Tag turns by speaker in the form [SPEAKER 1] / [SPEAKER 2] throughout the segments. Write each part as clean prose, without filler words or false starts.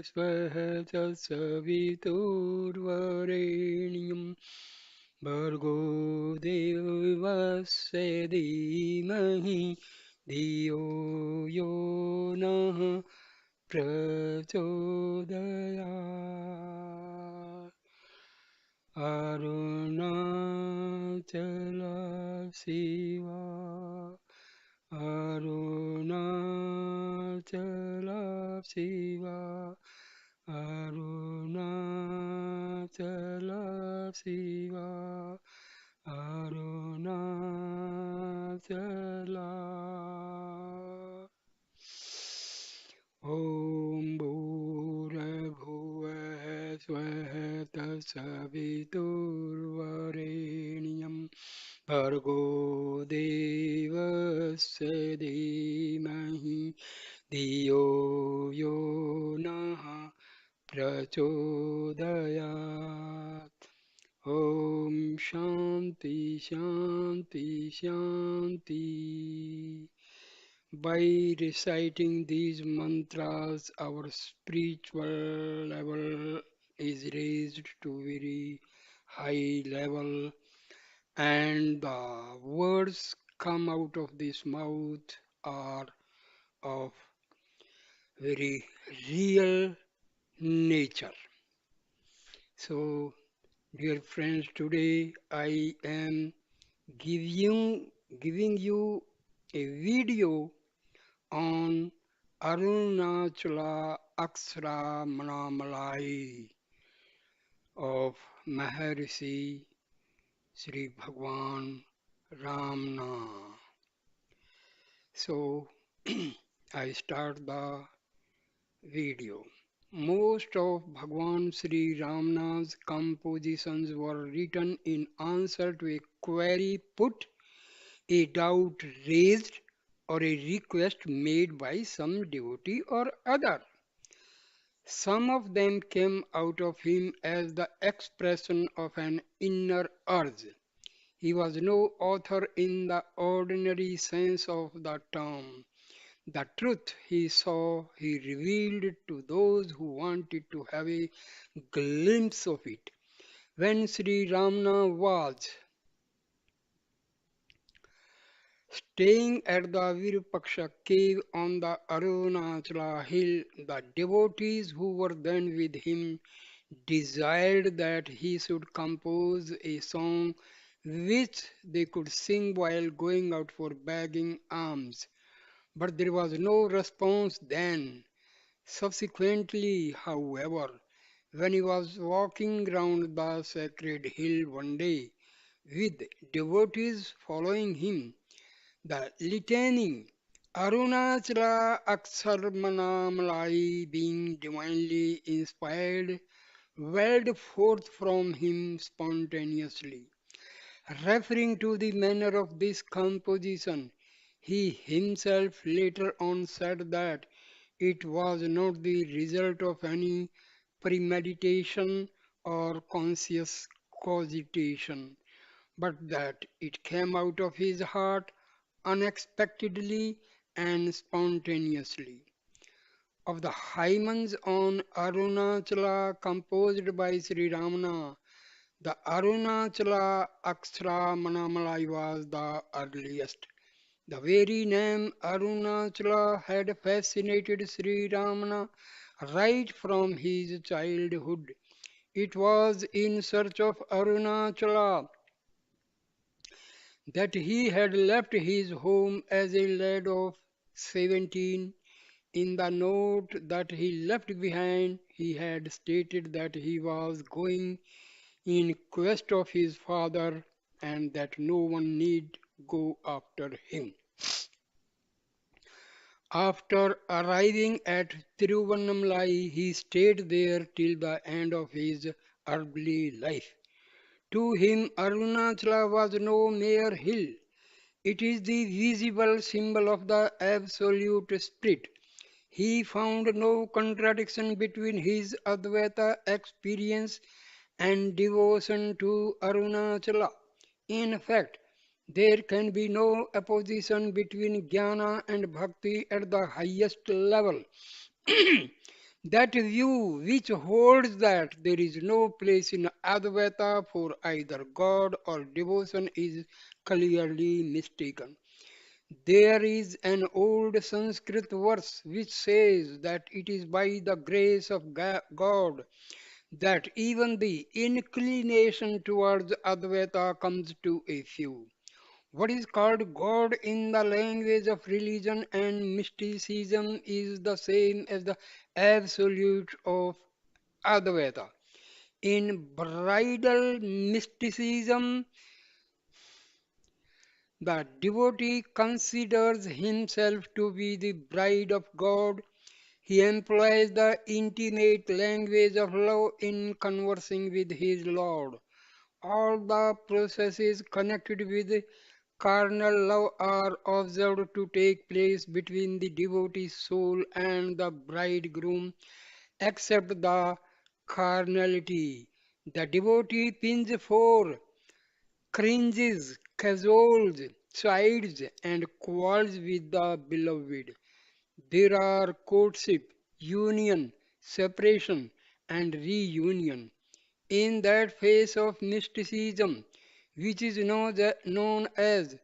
[SPEAKER 1] स्वः तत्सवितुर्वरेण्यं भर्गो देवस्य धीमहि धियो यो नः प्रचोदयात्। अरुणाचल शिवा अरुणाचल शिवा अरुणाचल शिवा अरुणाचला। ॐ भूर्भुवः स्वः तत्सवितुर्वरेण्यं भर्गो देवस्य धीमहि धियो यो नः प्रचोदयात्। ॐ शान्ति शान्ति शान्ति। By reciting these mantras, our spiritual level is raised to very high level, and the words come out of this mouth are of very real nature. So, dear friends, today I am giving you a video on Arunachala Akshara Manamalai of Maharishi Sri Bhagwan Ramna. So I start the video. Most of Bhagwan Sri Ramna's compositions were written in answer to a query put, a doubt raised, or a request made by some devotee or other. Some of them came out of him as the expression of an inner urge. He was no author in the ordinary sense of the term. The truth he saw, he revealed to those who wanted to have a glimpse of it. When Sri Ramana was staying at the Virupaksha cave on the Arunachala hill, the devotees who were then with him desired that he should compose a song which they could sing while going out for begging alms. But there was no response then. Subsequently, however, when he was walking round the sacred hill one day with devotees following him, the litany Arunachala Aksarmanamalai, being divinely inspired, welled forth from him spontaneously. Referring to the manner of this composition, he himself later on said that it was not the result of any premeditation or conscious cogitation, but that it came out of his heart unexpectedly and spontaneously. Of the hymns on Arunachala composed by Sri Ramana, the Arunachala Akshara Manamalai was the earliest. The very name Arunachala had fascinated Sri Ramana right from his childhood. It was in search of Arunachala that he had left his home as a lad of 17. In the note that he left behind, he had stated that he was going in quest of his father and that no one need go after him. After arriving at Tiruvannamalai, he stayed there till the end of his earthly life. To him, Arunachala was no mere hill. It is the visible symbol of the Absolute Spirit. He found no contradiction between his Advaita experience and devotion to Arunachala. In fact, there can be no opposition between jnana and bhakti at the highest level. That view which holds that there is no place in Advaita for either God or devotion is clearly mistaken. There is an old Sanskrit verse which says that it is by the grace of God that even the inclination towards Advaita comes to a few. What is called God in the language of religion and mysticism is the same as the absolute of Advaita. In bridal mysticism, the devotee considers himself to be the bride of God. He employs the intimate language of love in conversing with his Lord. All the processes connected with carnal love are observed to take place between the devotee's soul and the bridegroom, except the carnality. The devotee pins for cringes, cajoles, chides, and quarrels with the beloved. There are courtship, union, separation, and reunion. In that phase of mysticism, which is known as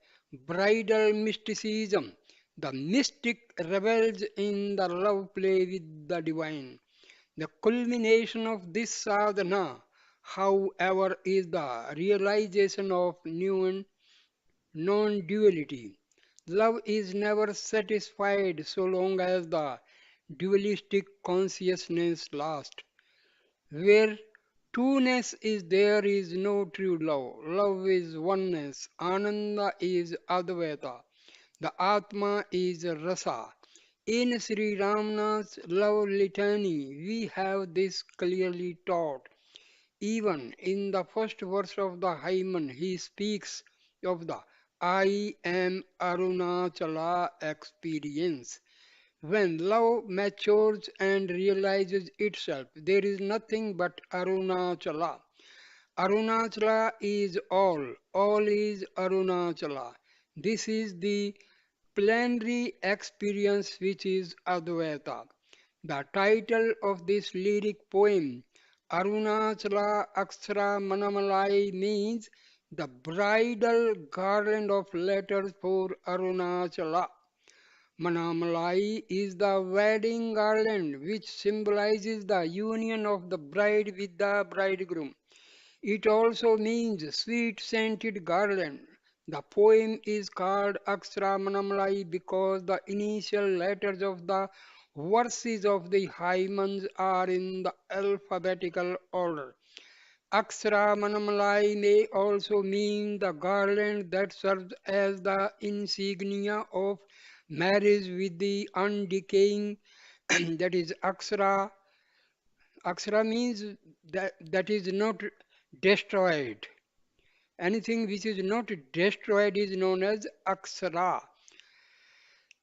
[SPEAKER 1] bridal mysticism, the mystic revels in the love play with the divine. The culmination of this sadhana, however, is the realization of non duality. Love is never satisfied so long as the dualistic consciousness lasts. Where two-ness is, there is no true love. Love is oneness. Ananda is Advaita. The Atma is Rasa. In Sri Ramna's love litany, we have this clearly taught. Even in the first verse of the hymn, he speaks of the I am Arunachala experience. When love matures and realizes itself, there is nothing but Arunachala. Arunachala is all is Arunachala. This is the plenary experience which is Advaita. The title of this lyric poem, Arunachala Akshara Manamalai, means the bridal garland of letters for Arunachala. Manamalai is the wedding garland which symbolizes the union of the bride with the bridegroom. It also means sweet scented garland. The poem is called Akshara Manamalai because the initial letters of the verses of the hymns are in the alphabetical order. Akshara Manamalai may also mean the garland that serves as the insignia of marriage with the undecaying, that is Akshara. Akshara means that is not destroyed. Anything which is not destroyed is known as Akshara.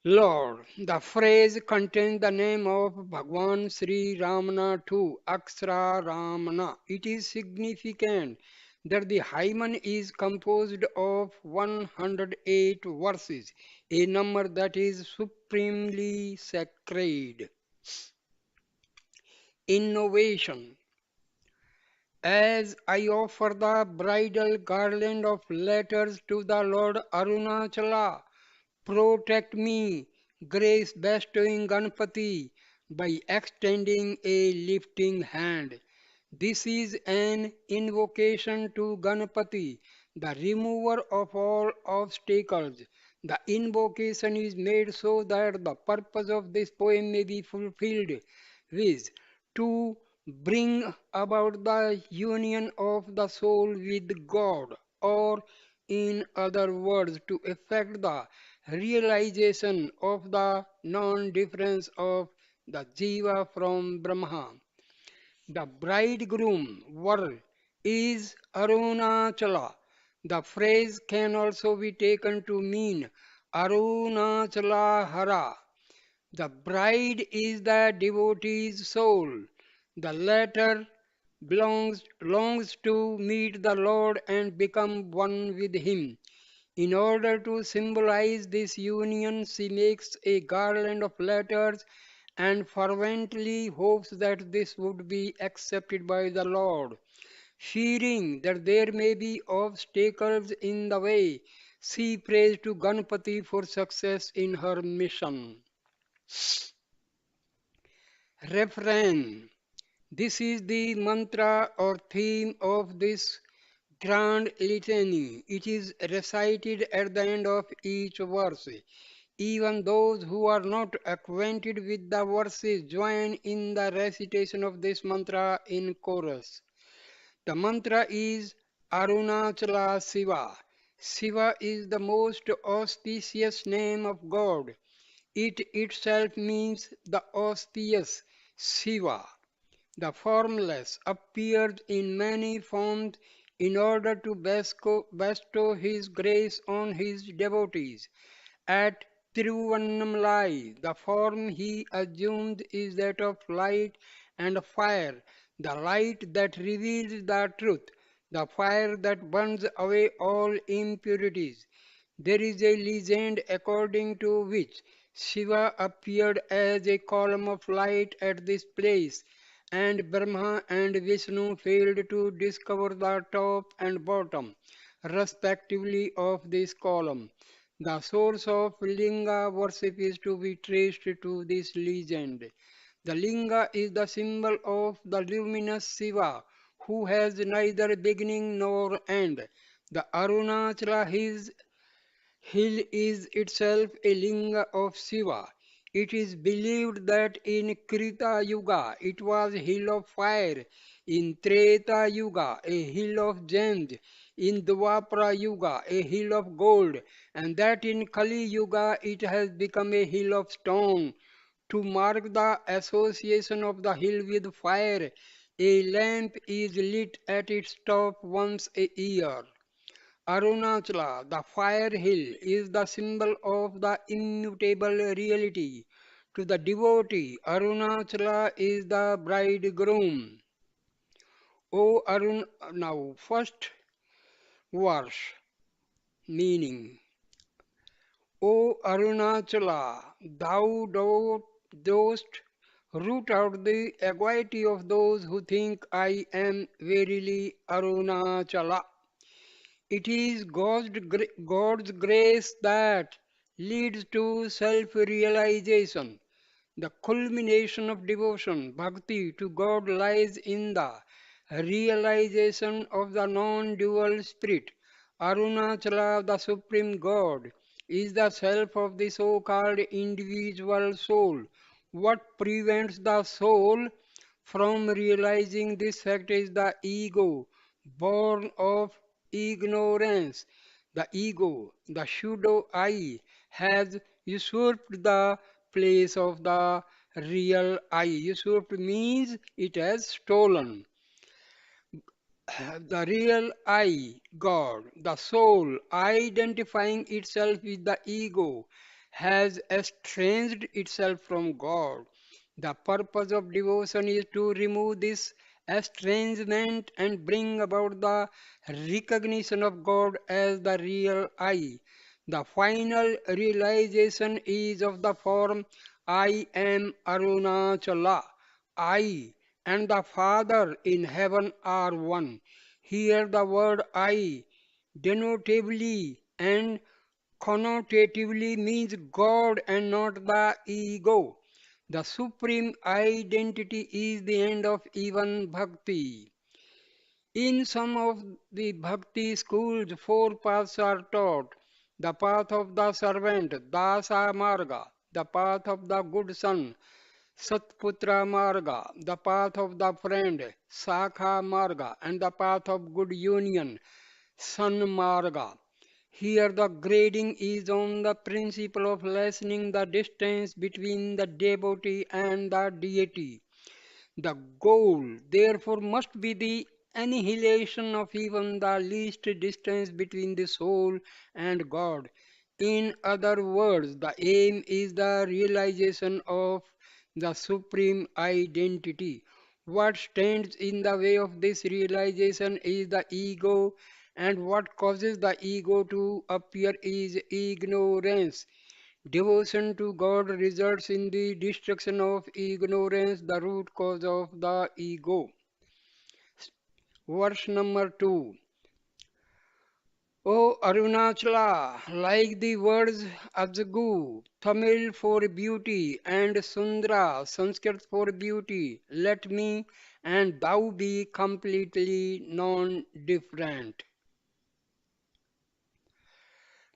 [SPEAKER 1] Lord, the phrase contains the name of Bhagwan Sri Ramana too, Akshara Ramana. It is significant that the hymn is composed of 108 verses, a number that is supremely sacred. Innovation. As I offer the bridal garland of letters to the Lord Arunachala, protect me, grace bestowing Ganpati, by extending a lifting hand. This is an invocation to Ganpati, the remover of all obstacles. The invocation is made so that the purpose of this poem may be fulfilled, viz., to bring about the union of the soul with God, or in other words, to effect the realization of the non difference of the Jiva from Brahma. The bridegroom word is Arunachala. The phrase can also be taken to mean Arunachala Hara. The bride is the devotee's soul. The latter longs to meet the Lord and become one with Him. In order to symbolize this union, she makes a garland of letters and fervently hopes that this would be accepted by the Lord. Fearing that there may be obstacles in the way, she prays to Ganpati for success in her mission. Refrain. This is the mantra or theme of this grand litany. It is recited at the end of each verse. Even those who are not acquainted with the verses join in the recitation of this mantra in chorus. The mantra is Arunachala Shiva. Shiva is the most auspicious name of God. It itself means the auspicious Shiva. The formless appeared in many forms in order to bestow his grace on his devotees. At Tiruvannamalai, the form he assumed is that of light and fire, the light that reveals the truth, the fire that burns away all impurities. There is a legend according to which Shiva appeared as a column of light at this place, and Brahma and Vishnu failed to discover the top and bottom, respectively, of this column. The source of Linga worship is to be traced to this legend. The Linga is the symbol of the luminous Shiva, who has neither beginning nor end. The Arunachala hill is itself a linga of Shiva. It is believed that in Krita Yuga it was hill of fire, in Treta Yuga a hill of gems, in Dwapara Yuga a hill of gold, and that in Kali Yuga it has become a hill of stone. To mark the association of the hill with fire, a lamp is lit at its top once a year. Arunachala, the fire hill, is the symbol of the immutable reality. To the devotee, Arunachala is the bridegroom. O Arun, now first verse meaning. O Arunachala, dost root out the anxiety of those who think I am verily Arunachala. It is God's grace that leads to self realization. The culmination of devotion, bhakti to God lies in the realization of the non dual spirit. Arunachala, the Supreme God, is the self of the so called individual soul. What prevents the soul from realizing this fact is the ego, born of ignorance. The ego, the pseudo I, has usurped the place of the real I. Usurped means it has stolen. The real I, God, the soul, identifying itself with the ego, has estranged itself from God. The purpose of devotion is to remove this estrangement and bring about the recognition of God as the real I. The final realization is of the form I am Arunachala. I and the Father in heaven are one. Here the word I denotatively and connotatively means God and not the ego. The supreme identity is the end of even bhakti. In some of the bhakti schools, four paths are taught: the path of the servant, Dasa Marga, the path of the good son, Satputra Marga, the path of the friend, Sakha Marga, and the path of good union, San Marga. Here the grading is on the principle of lessening the distance between the devotee and the deity. The goal, therefore, must be the annihilation of even the least distance between the soul and God. In other words, the aim is the realization of the supreme identity. What stands in the way of this realization is the ego, and what causes the ego to appear is ignorance. Devotion to God results in the destruction of ignorance, the root cause of the ego. Verse number 2. O Arunachala, like the words Ajgu, Tamil for beauty, and Sundra, Sanskrit for beauty, let me and thou be completely non different.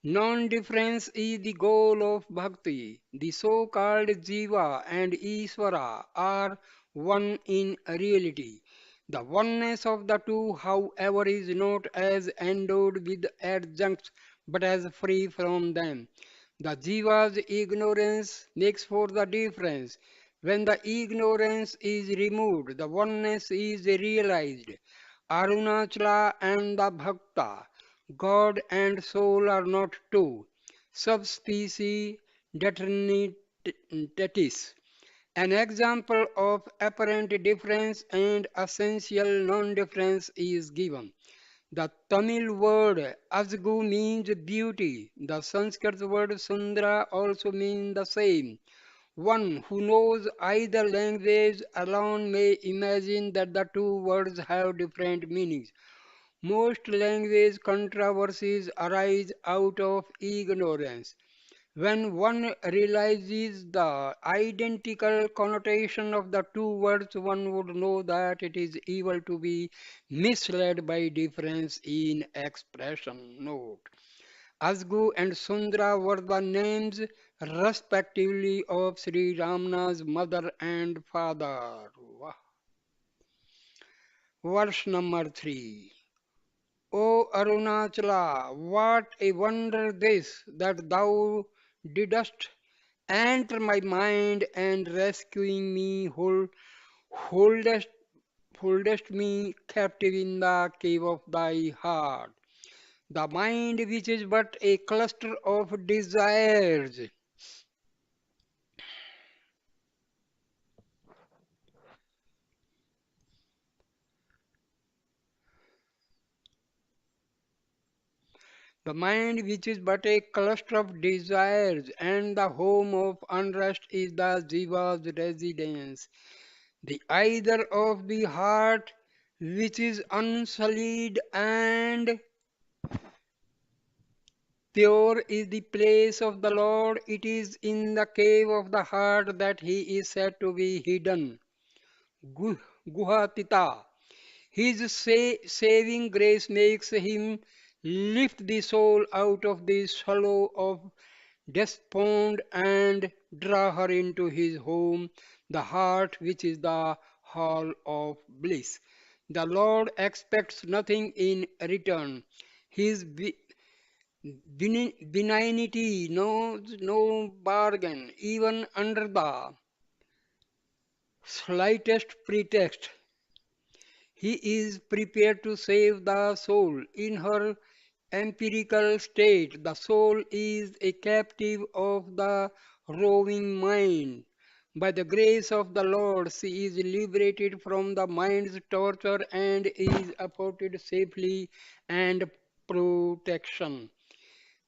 [SPEAKER 1] Non-difference is the goal of bhakti. The so-called Jiva and Iswara are one in reality. The oneness of the two, however, is not as endowed with adjuncts but as free from them. The Jiva's ignorance makes for the difference. When the ignorance is removed, the oneness is realized. Arunachala and the Bhakta, God and soul are not two subspecies determinatis. An example of apparent difference and essential non-difference is given. The Tamil word Asgu means beauty. The Sanskrit word Sundara also means the same. One who knows either language alone may imagine that the two words have different meanings. Most language controversies arise out of ignorance. When one realizes the identical connotation of the two words, one would know that it is evil to be misled by difference in expression. Note. Asgu and Sundra were the names respectively of Sri Ramna's mother and father. Verse number 3. O Arunachala, what a wonder this, that thou didst enter my mind and rescuing me, holdest, holdest me captive in the cave of thy heart. The mind which is but a cluster of desires. The mind which is but a cluster of desires and the home of unrest is the Jiva's residence. The either of the heart which is unsullied and pure is the place of the Lord. It is in the cave of the heart that he is said to be hidden. Guhatita. His saving grace makes him lift the soul out of the slough of despond and draw her into his home, the heart which is the hall of bliss. The Lord expects nothing in return. His benignity knows no bargain, even under the slightest pretext. He is prepared to save the soul. In her empirical state, the soul is a captive of the roving mind. By the grace of the Lord, she is liberated from the mind's torture and is afforded safely and protection.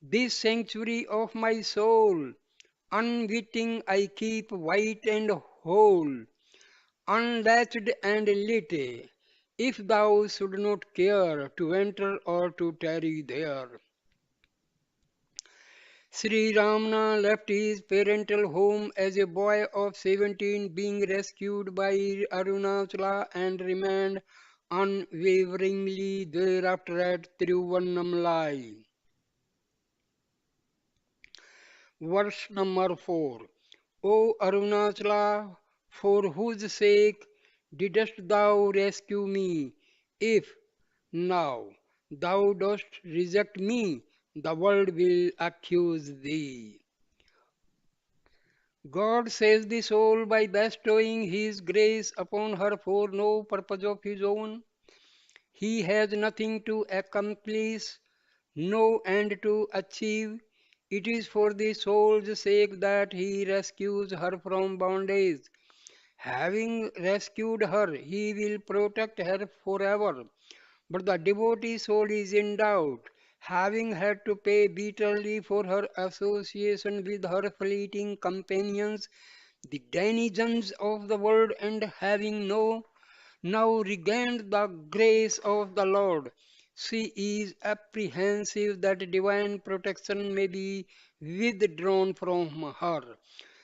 [SPEAKER 1] This sanctuary of my soul, unwitting I keep white and whole, unlatched and lit, if thou should not care to enter or to tarry there. Sri Ramana left his parental home as a boy of 17, being rescued by Arunachala and remained unwaveringly thereafter at Tiruvannamalai. Verse number 4. O Arunachala, for whose sake didst thou rescue me? If now thou dost reject me, the world will accuse thee. God saves the soul by bestowing His grace upon her for no purpose of His own. He has nothing to accomplish, no end to achieve. It is for the soul's sake that He rescues her from bondage. Having rescued her, He will protect her forever. But the devotee soul is in doubt. having had to pay bitterly for her association with her fleeting companions, the denizens of the world, and having now regained the grace of the Lord, she is apprehensive that divine protection may be withdrawn from her.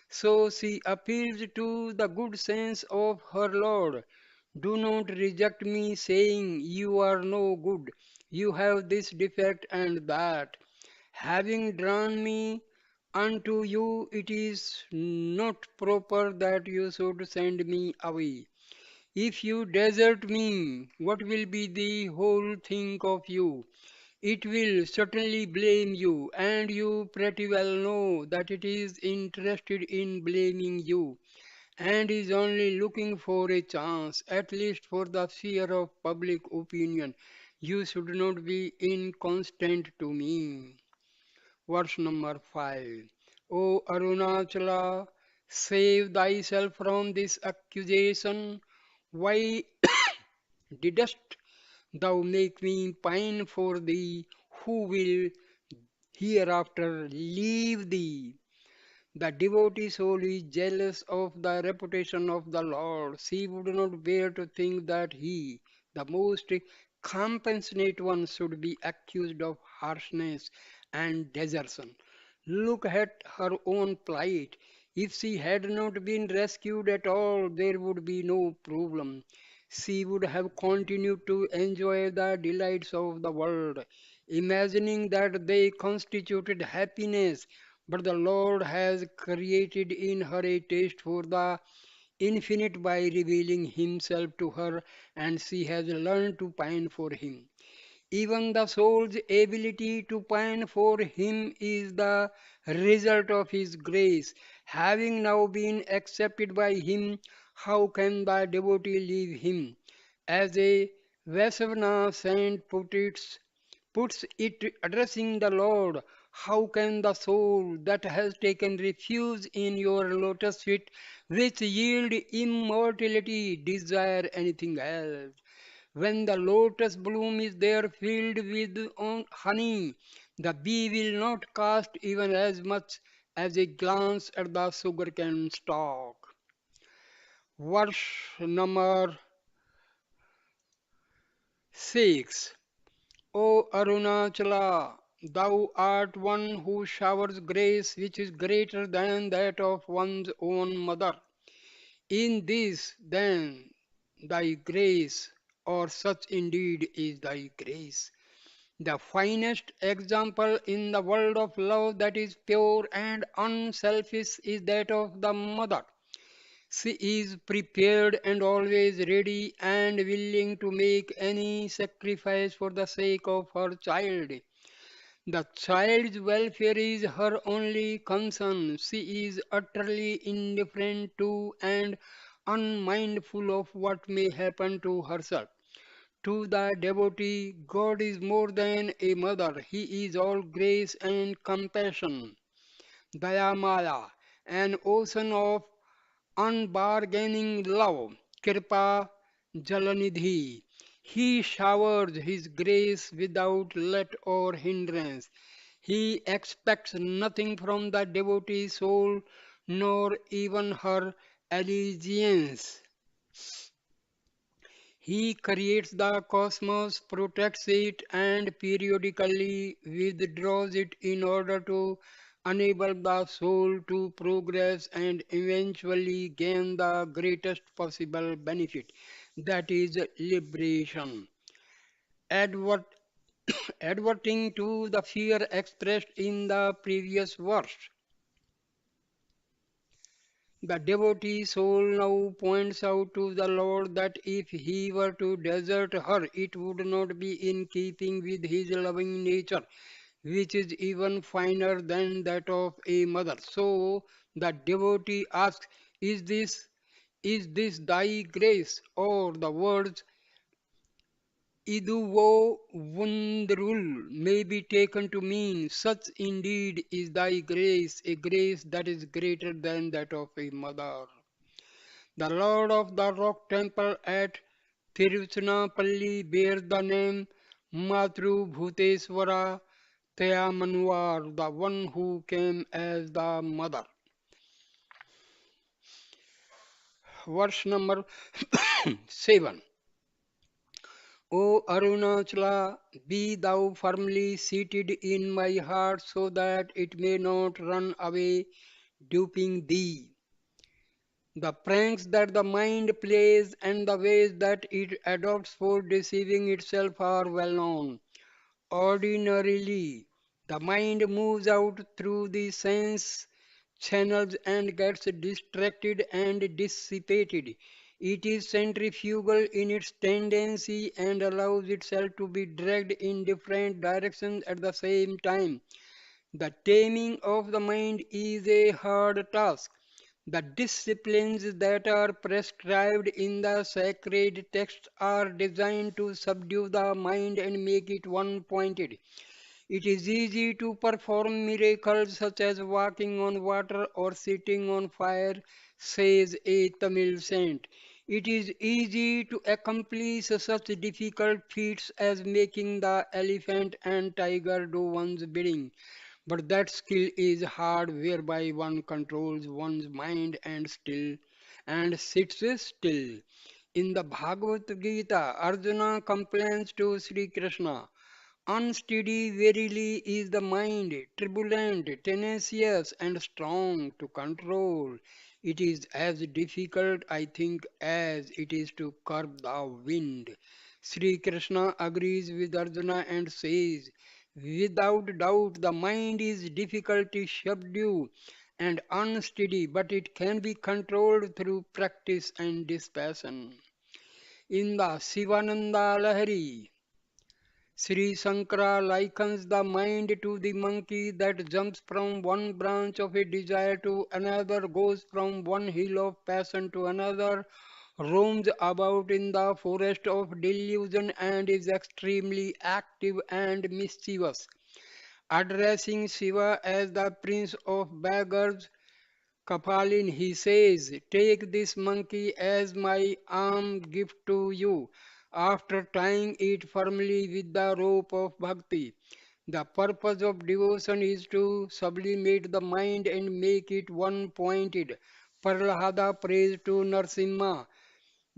[SPEAKER 1] So she appeals to the good sense of her Lord. Do not reject me, saying, "You are no good, you have this defect and that." Having drawn me unto you, it is not proper that you should send me away. If you desert me, what will be the whole think of you? It will certainly blame you, and you pretty well know that it is interested in blaming you, and is only looking for a chance, at least for the fear of public opinion. You should not be inconstant to me. Verse number 5. O Arunachala, save thyself from this accusation. Why didst thou make me pine for thee, who will hereafter leave thee? The devotee soul is jealous of the reputation of the Lord. She would not bear to think that he, the most compassionate one, should be accused of harshness and desertion. Look at her own plight. If she had not been rescued at all, there would be no problem. She would have continued to enjoy the delights of the world, imagining that they constituted happiness, but the Lord has created in her a taste for the infinite by revealing Himself to her, and she has learned to pine for Him. Even the soul's ability to pine for Him is the result of His grace. Having now been accepted by Him, how can the devotee leave Him? As a Vasavana saint puts it, addressing the Lord, how can the soul that has taken refuge in your lotus feet, which yield immortality, desire anything else? When the lotus bloom is there filled with honey, the bee will not cast even as much as a glance at the sugarcane stalk. Verse number 6. O Arunachala, thou art one who showers grace which is greater than that of one's own mother. In this, then, thy grace, or such indeed is thy grace. The finest example in the world of love that is pure and unselfish is that of the mother. She is prepared and always ready and willing to make any sacrifice for the sake of her child. The child's welfare is her only concern. She is utterly indifferent to and unmindful of what may happen to herself. To the devotee, God is more than a mother. He is all grace and compassion. Dayamaya, an ocean of unbargaining love. Kripa Jalanidhi. He showers his grace without let or hindrance. He expects nothing from the devotee soul, nor even her allegiance. He creates the cosmos, protects it, and periodically withdraws it in order to enable the soul to progress and eventually gain the greatest possible benefit, that is, liberation. Advert, adverting to the fear expressed in the previous verse. The devotee soul now points out to the Lord that if he were to desert her, it would not be in keeping with his loving nature, which is even finer than that of a mother. So the devotee asks, is this thy grace? Or the words Iduvo Wundrul may be taken to mean, such indeed is thy grace, a grace that is greater than that of a mother. The Lord of the Rock Temple at Tiruchinappalli bears the name Matru Bhuteswara. Thea Manwar, the one who came as the mother. Verse number 7. O Arunachala, be thou firmly seated in my heart so that it may not run away, duping thee. The pranks that the mind plays and the ways that it adopts for deceiving itself are well known. Ordinarily, the mind moves out through the sense channels and gets distracted and dissipated. It is centrifugal in its tendency and allows itself to be dragged in different directions at the same time. The taming of the mind is a hard task. The disciplines that are prescribed in the sacred texts are designed to subdue the mind and make it one pointed. It is easy to perform miracles such as walking on water or sitting on fire, says a Tamil saint. It is easy to accomplish such difficult feats as making the elephant and tiger do one's bidding. But that skill is hard whereby one controls one's mind and sits still. In the Bhagavad Gita, Arjuna complains to Sri Krishna, unsteady verily is the mind, turbulent, tenacious, and strong to control. It is as difficult, I think, as it is to curb the wind. Sri Krishna agrees with Arjuna and says, without doubt, the mind is difficult to subdue and unsteady, but it can be controlled through practice and dispassion. In the Sivananda Lahari, Sri Sankara likens the mind to the monkey that jumps from one branch of a desire to another, goes from one hill of passion to another, roams about in the forest of delusion, and is extremely active and mischievous. Addressing Shiva as the prince of beggars, Kapalin, he says, take this monkey as my arm gift to you, after tying it firmly with the rope of bhakti. The purpose of devotion is to sublimate the mind and make it one pointed. Prahlada prays to Narsimha.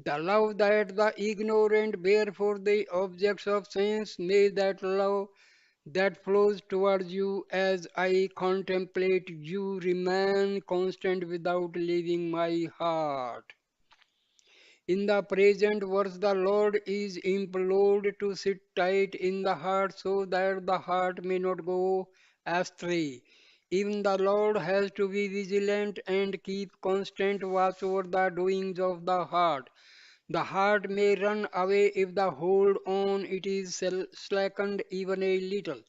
[SPEAKER 1] The love that the ignorant bear for the objects of sense, may that love that flows towards you as I contemplate you remain constant without leaving my heart. In the present verse, the Lord is implored to sit tight in the heart so that the heart may not go astray. Even the Lord has to be vigilant and keep constant watch over the doings of the heart. The heart may run away if the hold on it is slackened even a little.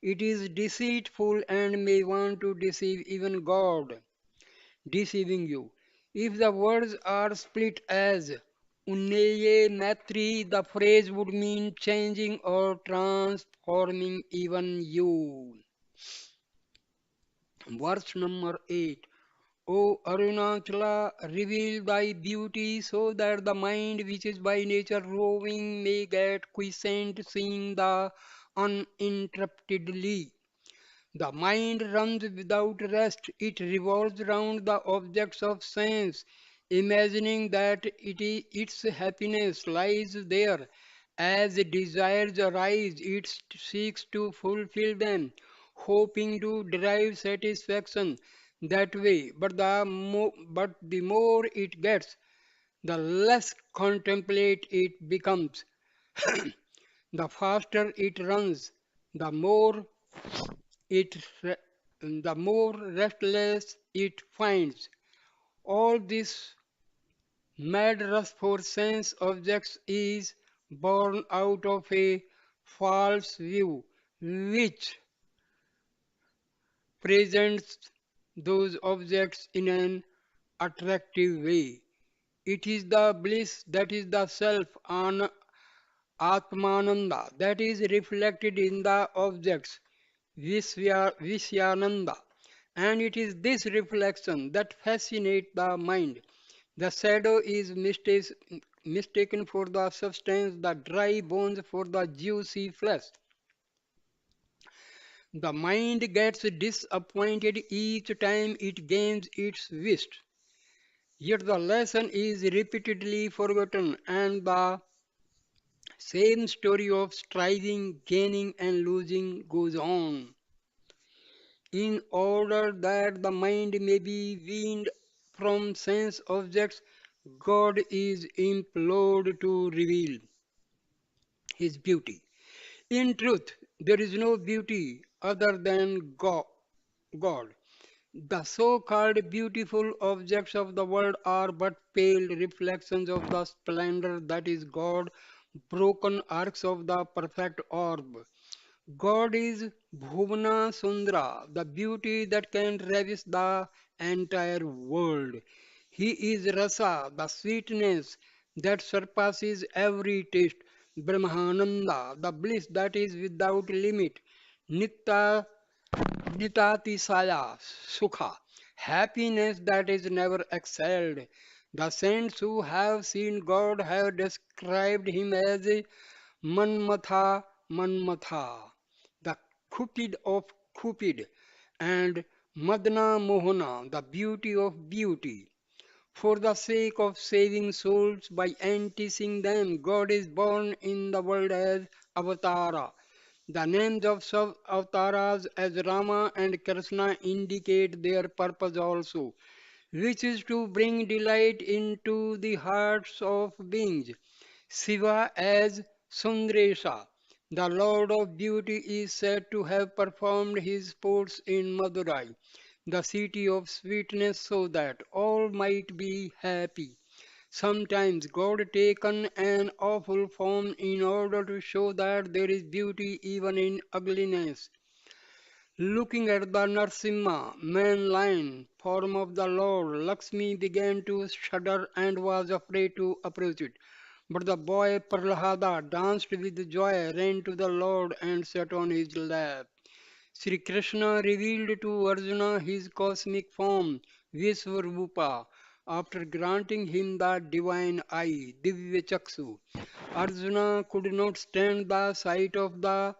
[SPEAKER 1] It is deceitful and may want to deceive even God, deceiving you. If the words are split as Unneye Matri, the phrase would mean changing or transforming even you. Verse number 8. O Arunachala, reveal thy beauty so that the mind which is by nature roving may get quiescent, seeing the uninterruptedly. The mind runs without rest. It revolves round the objects of sense, imagining that its happiness lies there. As desires arise, it seeks to fulfill them, hoping to derive satisfaction that way. But the more it gets, the less contemplate it becomes. The faster it runs, the more it re- the more restless it finds. All this mad rush for sense objects is born out of a false view which presents those objects in an attractive way. It is the bliss that is the self Atmananda that is reflected in the objects Vishyananda, and it is this reflection that fascinates the mind. The shadow is mistaken for the substance, the dry bones for the juicy flesh. The mind gets disappointed each time it gains its wish, yet the lesson is repeatedly forgotten, and the same story of striving, gaining, and losing goes on. In order that the mind may be weaned from sense objects, God is implored to reveal His beauty. In truth, there is no beauty other than God. The so called beautiful objects of the world are but pale reflections of the splendor that is God, broken arcs of the perfect orb. God is Bhuvana Sundara, the beauty that can ravish the entire world. He is Rasa, the sweetness that surpasses every taste. Brahmananda, the bliss that is without limit. Nitya Nitatisaya Sukha, happiness that is never excelled. The saints who have seen God have described him as a Manmatha Manmatha, the Cupid of Cupid, and Madana Mohana, the beauty of beauty. For the sake of saving souls by enticing them, God is born in the world as Avatara. The names of avatars as Rama and Krishna indicate their purpose also, which is to bring delight into the hearts of beings. Shiva as Sundresha, the Lord of Beauty, is said to have performed his sports in Madurai, the city of sweetness, so that all might be happy. Sometimes God taken an awful form in order to show that there is beauty even in ugliness. Looking at the Narsimha, man lion form of the Lord, Lakshmi began to shudder and was afraid to approach it. But the boy Prahlada danced with joy, ran to the Lord and sat on his lap. Sri Krishna revealed to Arjuna his cosmic form, Visvarupa, after granting him the divine eye, Divya Chaksu. Arjuna could not stand the sight of the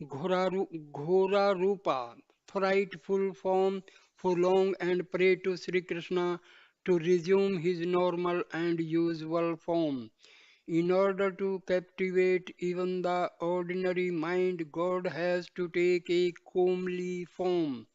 [SPEAKER 1] Ghora Rupa, frightful form, for long and prayed to Sri Krishna to resume his normal and usual form. In order to captivate even the ordinary mind, God has to take a comely form.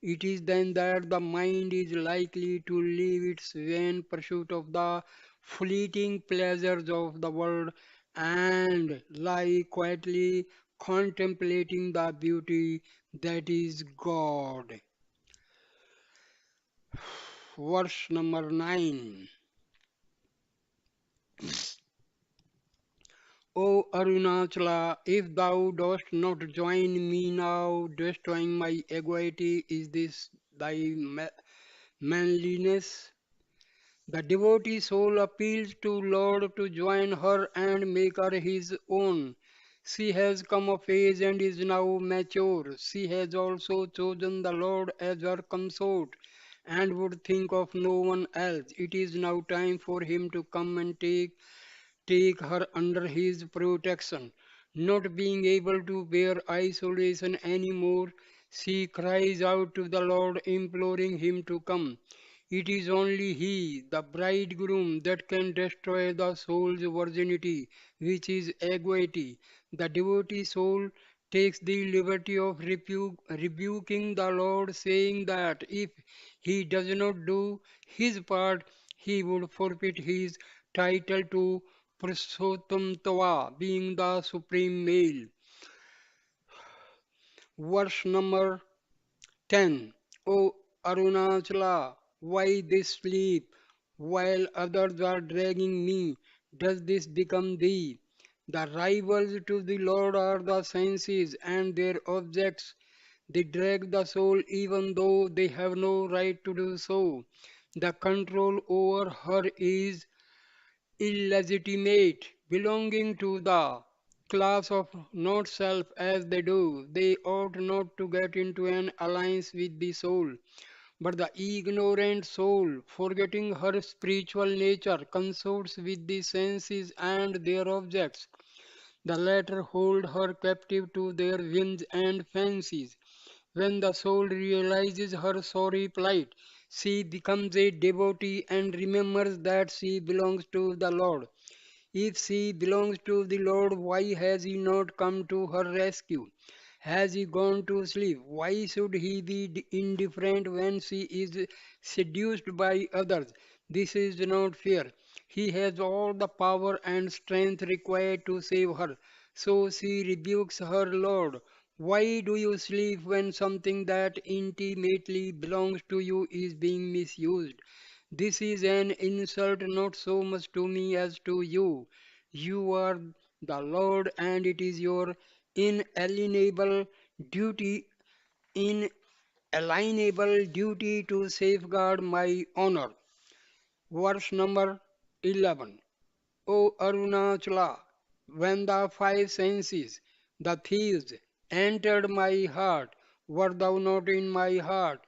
[SPEAKER 1] It is then that the mind is likely to leave its vain pursuit of the fleeting pleasures of the world and lie quietly contemplating the beauty that is God. Verse number 9. O Arunachala, if thou dost not join me now, destroying my equity, is this thy manliness? The devotee soul appeals to Lord to join her and make her his own. She has come of age and is now mature. She has also chosen the Lord as her consort and would think of no one else. It is now time for him to come and take her under his protection. Not being able to bear isolation anymore, she cries out to the Lord, imploring him to come. It is only He, the bridegroom, that can destroy the soul's virginity, which is equity. The devotee soul takes the liberty of rebuking the Lord, saying that if he does not do his part, he would forfeit his title to Purushottam being the supreme male. Verse number 10. O Arunachala, why this sleep? While others are dragging me, does this become thee? The rivals to the Lord are the senses and their objects. They drag the soul even though they have no right to do so. The control over her is illegitimate, belonging to the class of not self as they do. They ought not to get into an alliance with the soul. But the ignorant soul, forgetting her spiritual nature, consorts with the senses and their objects. The latter hold her captive to their whims and fancies. When the soul realizes her sorry plight, she becomes a devotee and remembers that she belongs to the Lord. If she belongs to the Lord, why has he not come to her rescue? Has he gone to sleep? Why should he be indifferent when she is seduced by others? This is not fair. He has all the power and strength required to save her. So she rebukes her Lord. Why do you sleep when something that intimately belongs to you is being misused? This is an insult not so much to me as to you. You are the Lord, and it is your inalienable duty, inalienable duty to safeguard my honor. Verse number 11. O Arunachala, when the five senses, the thieves, entered my heart, were thou not in my heart?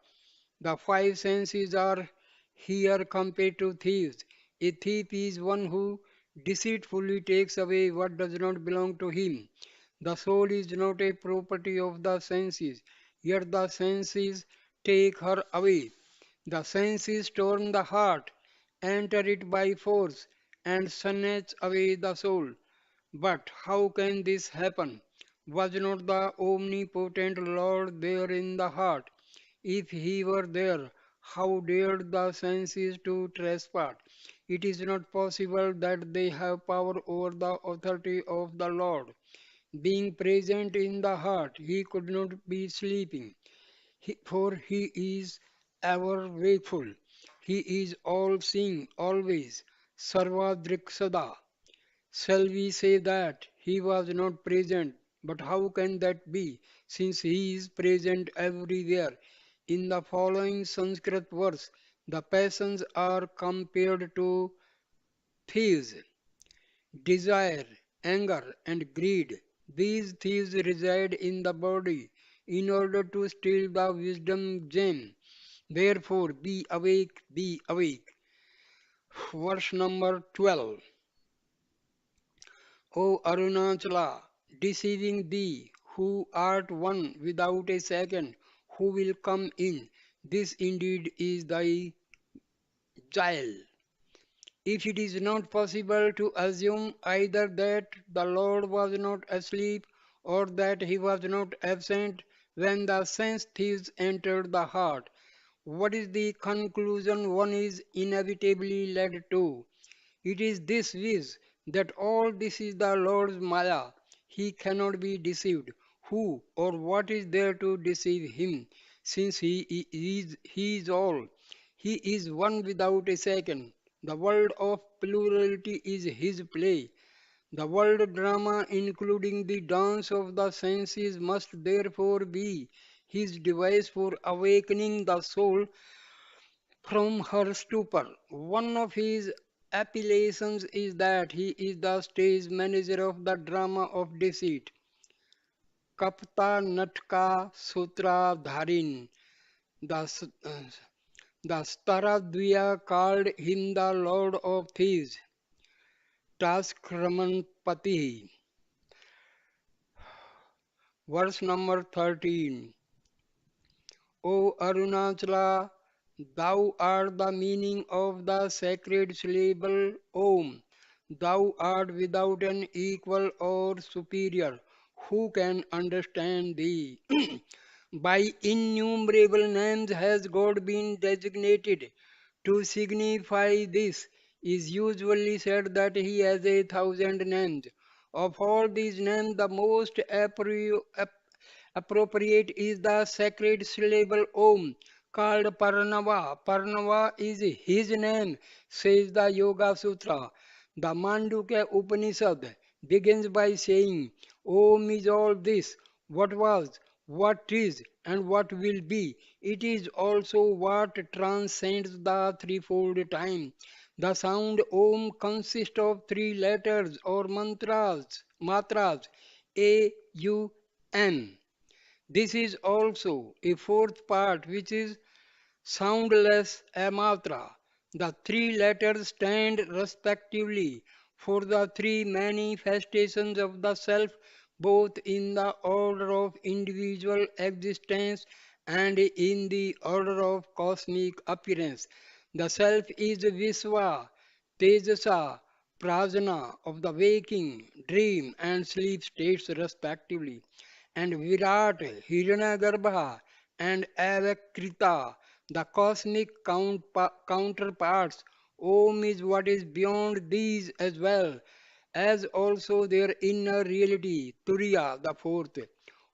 [SPEAKER 1] The five senses are here compared to thieves. A thief is one who deceitfully takes away what does not belong to him. The soul is not a property of the senses, yet the senses take her away. The senses storm the heart, enter it by force, and snatch away the soul. But how can this happen? Was not the omnipotent Lord there in the heart? If he were there, how dared the senses to trespass? It is not possible that they have power over the authority of the Lord. Being present in the heart, he could not be sleeping, for he is ever wakeful. He is all seeing, always. Sarvadriksada. Shall we say that he was not present? But how can that be, since he is present everywhere? In the following Sanskrit verse, the passions are compared to thieves, desire, anger, and greed. These thieves reside in the body in order to steal the wisdom gem. Therefore, be awake, be awake. Verse number 12. O Arunachala, deceiving thee, who art one without a second, who will come in? This indeed is thy guile. If it is not possible to assume either that the Lord was not asleep or that he was not absent when the sense thieves entered the heart, what is the conclusion one is inevitably led to? It is this wish that all this is the Lord's Maya. He cannot be deceived. Who or what is there to deceive him, since he is all? He is one without a second. The world of plurality is his play. The world drama, including the dance of the senses, must therefore be his device for awakening the soul from her stupor. One of his appellations is that he is the stage manager of the drama of deceit. Kapta Natka Sutra Dharin. The, the Staradvya called him the Lord of Thieves. Taskramanpati. Verse number 13. O Arunachala, thou art the meaning of the sacred syllable Om. Thou art without an equal or superior. Who can understand thee? By innumerable names has God been designated. To signify this is usually said that he has 1,000 names. Of all these names, the most appropriate is the sacred syllable Om, called Parnava. Parnava is his name, says the Yoga Sutra. The Mandukya Upanishad begins by saying, Om is all this, what was, what is, and what will be. It is also what transcends the threefold time. The sound Om consists of three letters or matras, A, U, M. This is also a fourth part which is soundless amatra. The three letters stand respectively for the three manifestations of the self, both in the order of individual existence and in the order of cosmic appearance. The self is Visva, Tejasa, Prajna of the waking, dream, and sleep states respectively, and Virat, Hiranyagarbha, and Avakrita, the cosmic counterparts. Om is what is beyond these as well as also their inner reality, Turiya, the fourth.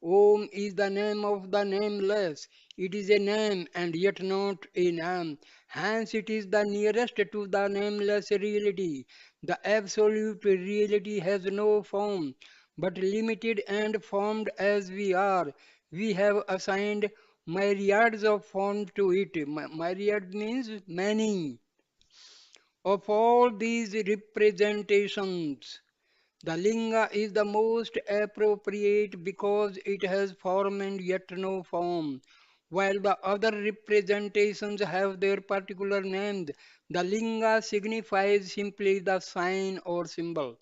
[SPEAKER 1] Om is the name of the nameless. It is a name and yet not a name. Hence, it is the nearest to the nameless reality. The absolute reality has no form, but limited and formed as we are. We have assigned myriads of forms to it. Myriad means many. Of all these representations, the linga is the most appropriate because it has form and yet no form. While the other representations have their particular names, the linga signifies simply the sign or symbol.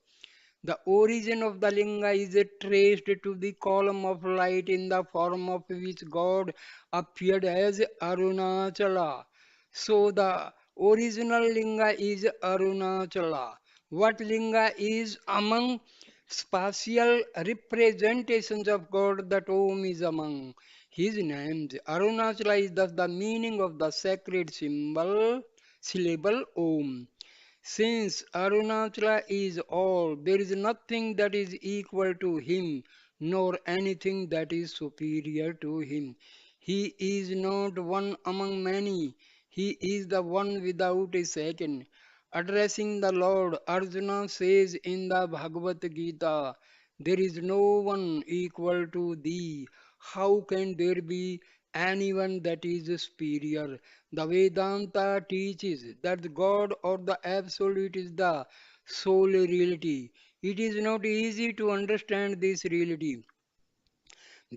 [SPEAKER 1] The origin of the linga is traced to the column of light in the form of which God appeared as Arunachala. So the original linga is Arunachala. What linga is among spatial representations of God that Om is among his names. Arunachala is thus the meaning of the sacred syllable Om. Since Arunachala is all, there is nothing that is equal to him, nor anything that is superior to him. He is not one among many, he is the one without a second. Addressing the Lord, Arjuna says in the Bhagavad Gita, there is no one equal to thee. How can there be anyone that is superior? The Vedanta teaches that God or the Absolute is the sole reality. It is not easy to understand this reality.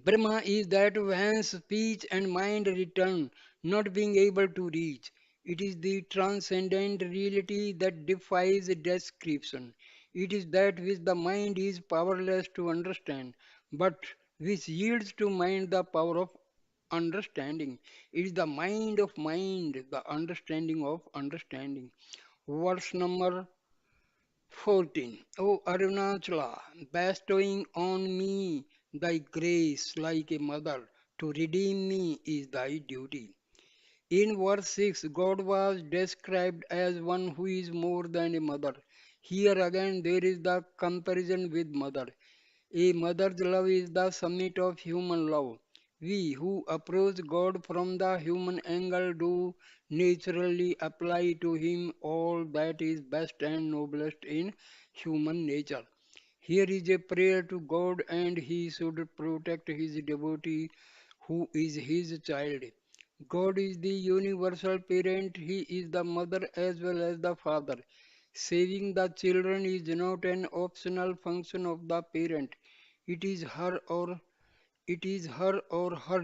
[SPEAKER 1] Brahma is that whence speech and mind return, not being able to reach. It is the transcendent reality that defies description. It is that which the mind is powerless to understand, but which yields to mind the power of understanding. It is the mind of mind, the understanding of understanding. Verse number 14. O Arunachala, bestowing on me thy grace like a mother, to redeem me is thy duty. In verse 6, God was described as one who is more than a mother. Here again there is the comparison with mother. A mother's love is the summit of human love. We who approach God from the human angle do naturally apply to Him all that is best and noblest in human nature. Here is a prayer to God, and He should protect His devotee who is His child. God is the universal parent, He is the mother as well as the father. Saving the children is not an optional function of the parent. It is her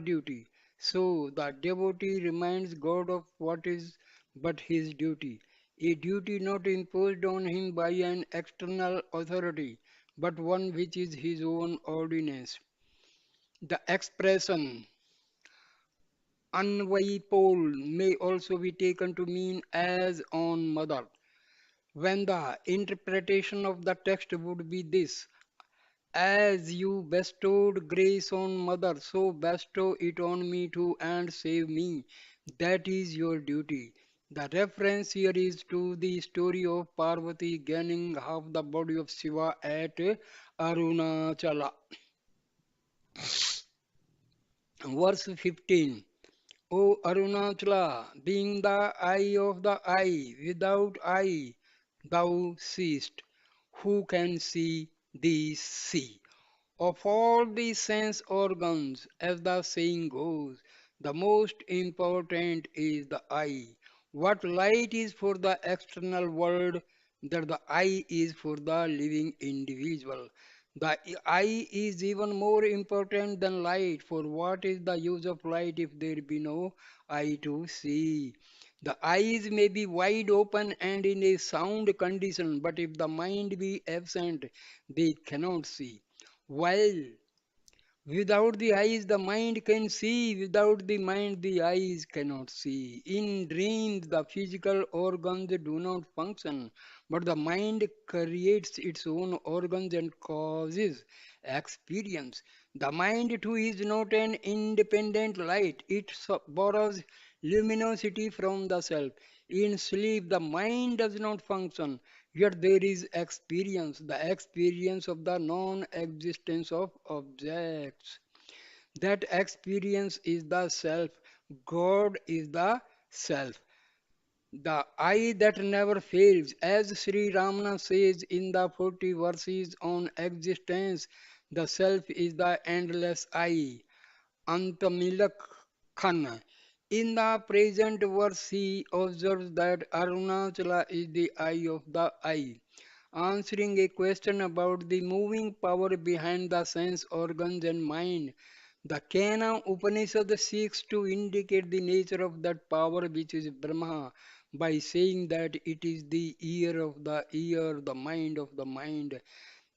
[SPEAKER 1] duty. So the devotee reminds God of what is but his duty, a duty not imposed on him by an external authority, but one which is his own ordinance. The expression unwaypole may also be taken to mean as on mother, when the interpretation of the text would be this: as you bestowed grace on mother, so bestow it on me too and save me. That is your duty. The reference here is to the story of Parvati gaining half the body of Shiva at Arunachala. Verse 15. O Arunachala, being the eye of the eye, without eye thou seest. Who can see thee see? Of all the sense organs, as the saying goes, the most important is the eye. What light is for the external world, that the eye is for the living individual. The eye is even more important than light, for what is the use of light if there be no eye to see? The eyes may be wide open and in a sound condition, but if the mind be absent, they cannot see. While without the eyes, the mind can see. Without the mind, the eyes cannot see. In dreams, the physical organs do not function, but the mind creates its own organs and causes experience. The mind, too, is not an independent light, it borrows luminosity from the self. In sleep, the mind does not function, yet there is experience, the experience of the non existence of objects. That experience is the self. God is the self. The I that never fails. As Sri Ramana says in the 40 verses on existence, the self is the endless I. Antamilak Khan. In the present verse, he observes that Arunachala is the eye of the eye, answering a question about the moving power behind the sense organs and mind. The Kena Upanishad seeks to indicate the nature of that power which is Brahma by saying that it is the ear of the ear, the mind of the mind,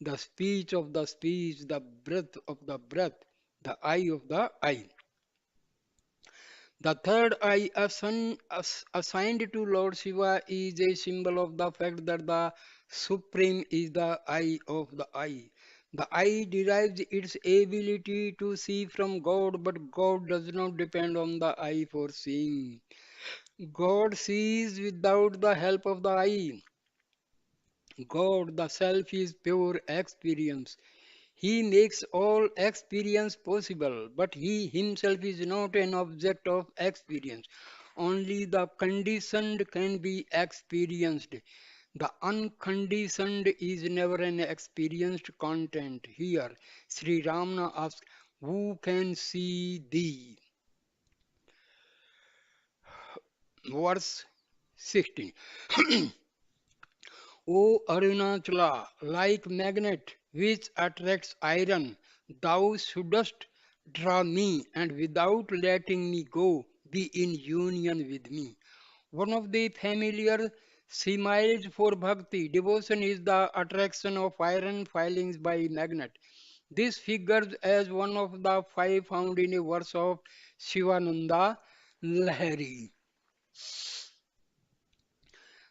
[SPEAKER 1] the speech of the speech, the breath of the breath, the eye of the eye. The third eye assigned to Lord Shiva is a symbol of the fact that the Supreme is the eye of the eye. The eye derives its ability to see from God, but God does not depend on the eye for seeing. God sees without the help of the eye. God, the self, is pure experience. He makes all experience possible, but he himself is not an object of experience. Only the conditioned can be experienced. The unconditioned is never an experienced content. Here, Sri Ramana asks, who can see thee? Verse 16. O Arunachala, like magnet which attracts iron, thou shouldst draw me and without letting me go, be in union with me. One of the familiar similes for bhakti devotion is the attraction of iron filings by magnet. This figures as one of the five found in a verse of Shivananda Lahiri.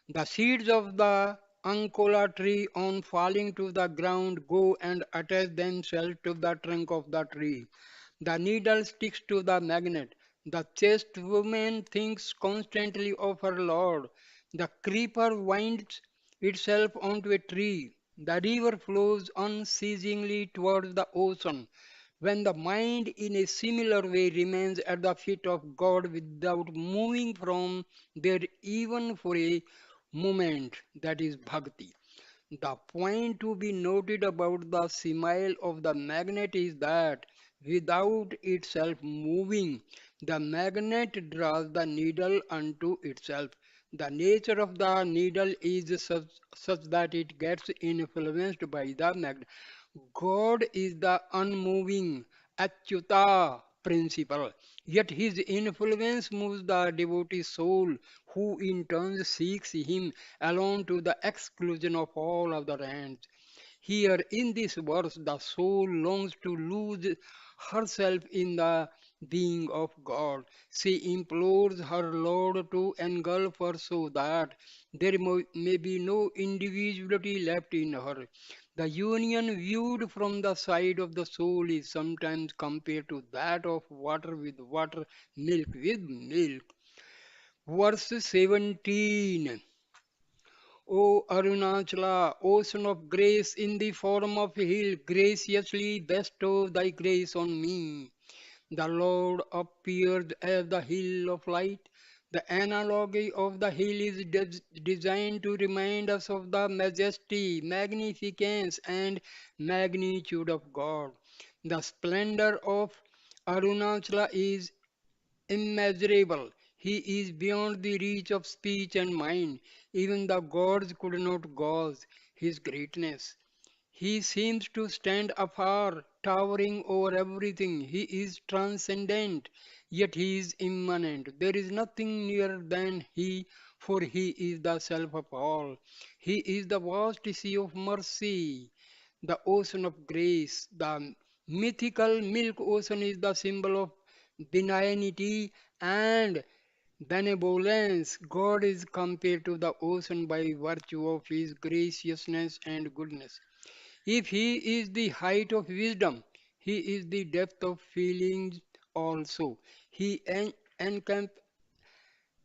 [SPEAKER 1] The seeds of the Ankola tree on falling to the ground go and attach themselves to the trunk of the tree. The needle sticks to the magnet. The chaste woman thinks constantly of her Lord. The creeper winds itself onto a tree. The river flows unceasingly towards the ocean. When the mind in a similar way remains at the feet of God without moving from there even for a moment, that is bhakti. The point to be noted about the simile of the magnet is that without itself moving, the magnet draws the needle unto itself. The nature of the needle is such that it gets influenced by the magnet. God is the unmoving Achyuta principle, yet his influence moves the devotee soul, who in turn seeks him alone to the exclusion of all other ends. Here in this verse, the soul longs to lose herself in the being of God. She implores her Lord to engulf her so that there may be no individuality left in her. The union viewed from the side of the soul is sometimes compared to that of water with water, milk with milk. Verse 17. O Arunachala, ocean of grace in the form of a hill, graciously bestow thy grace on me. The Lord appeared as the hill of light. The analogy of the hill is designed to remind us of the majesty, magnificence, and magnitude of God. The splendor of Arunachala is immeasurable. He is beyond the reach of speech and mind. Even the gods could not gauge his greatness. He seems to stand afar, towering over everything. He is transcendent, yet he is immanent. There is nothing nearer than he, for he is the self of all. He is the vast sea of mercy, the ocean of grace. The mythical milk ocean is the symbol of benignity and benevolence. God is compared to the ocean by virtue of his graciousness and goodness. If he is the height of wisdom, he is the depth of feelings also. He encamp,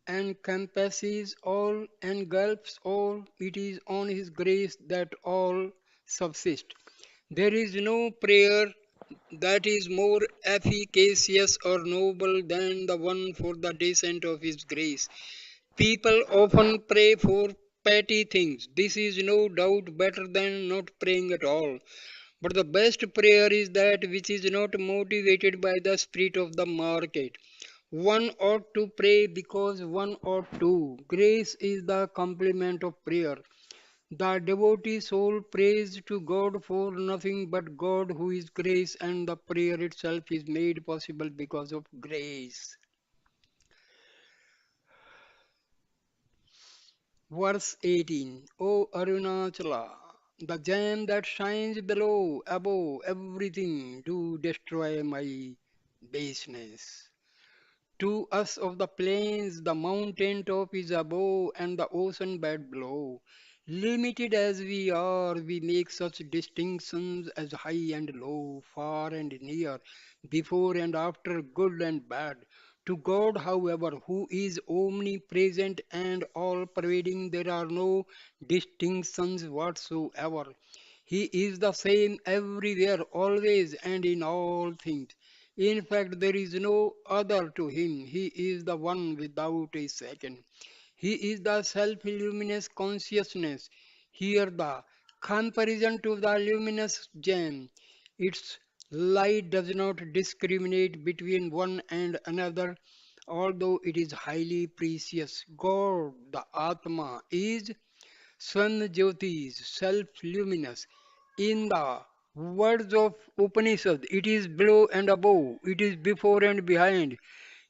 [SPEAKER 1] encompasses all, engulfs all. It is on his grace that all subsist. There is no prayer that is more efficacious or noble than the one for the descent of his grace. People often pray for petty things. This is no doubt better than not praying at all. But the best prayer is that which is not motivated by the spirit of the market. One ought to pray because one ought to. Grace is the complement of prayer. The devotee soul prays to God for nothing but God who is grace, and the prayer itself is made possible because of grace. Verse 18. O Arunachala, the gem that shines below, above everything, do destroy my baseness. To us of the plains, the mountain top is above and the ocean bed below. Limited as we are, we make such distinctions as high and low, far and near, before and after, good and bad. To God, however, who is omnipresent and all pervading, there are no distinctions whatsoever. He is the same everywhere, always, and in all things. In fact, there is no other to him. He is the one without a second. He is the self-luminous consciousness. Here the comparison to the luminous gem. Its light does not discriminate between one and another, although it is highly precious. God, the Atma, is Swanjyoti, self-luminous. In the words of Upanishad, it is below and above, it is before and behind,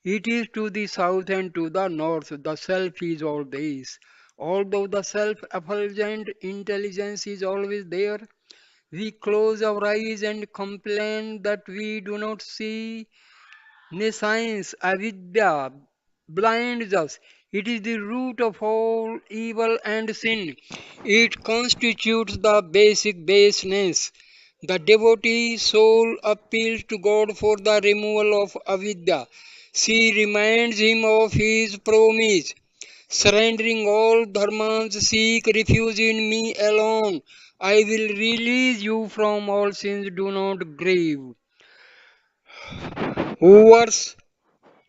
[SPEAKER 1] it is to the south and to the north. The self is all this. Although the self-effulgent intelligence is always there, we close our eyes and complain that we do not see. Nescience, avidya, blinds us. It is the root of all evil and sin. It constitutes the basic baseness. The devotee soul appeals to God for the removal of avidya. She reminds him of his promise. Surrendering all dharmas, seek refuge in me alone. I will release you from all sins. Do not grieve. Verse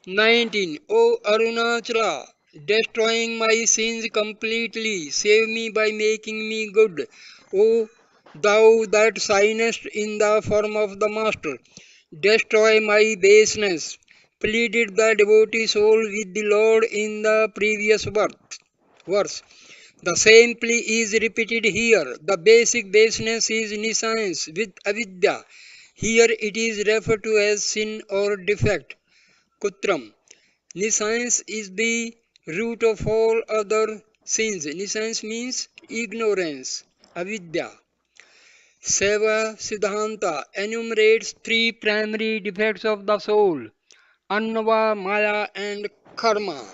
[SPEAKER 1] 19. O Arunachala, destroying my sins completely, save me by making me good. O thou that signest in the form of the Master, destroy my baseness, pleaded the devotee soul with the Lord in the previous verse. The same plea is repeated here. The basic baseness is nescience with avidya. Here it is referred to as sin or defect. Kutram. Nescience is the root of all other sins. Nescience means ignorance, avidya. Seva Siddhanta enumerates three primary defects of the soul: Annava, Maya, and Karma.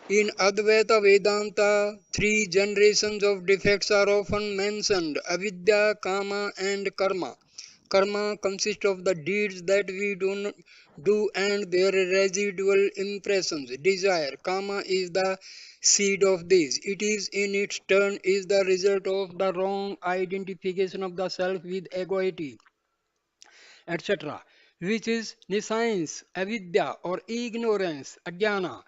[SPEAKER 1] In Advaita Vedanta, three generations of defects are often mentioned: avidya, kama, and karma. Karma consists of the deeds that we do and their residual impressions. Desire, kama, is the seed of this. It is in its turn is the result of the wrong identification of the self with egoity, etc., which is nescience, avidya, or ignorance, ajnana.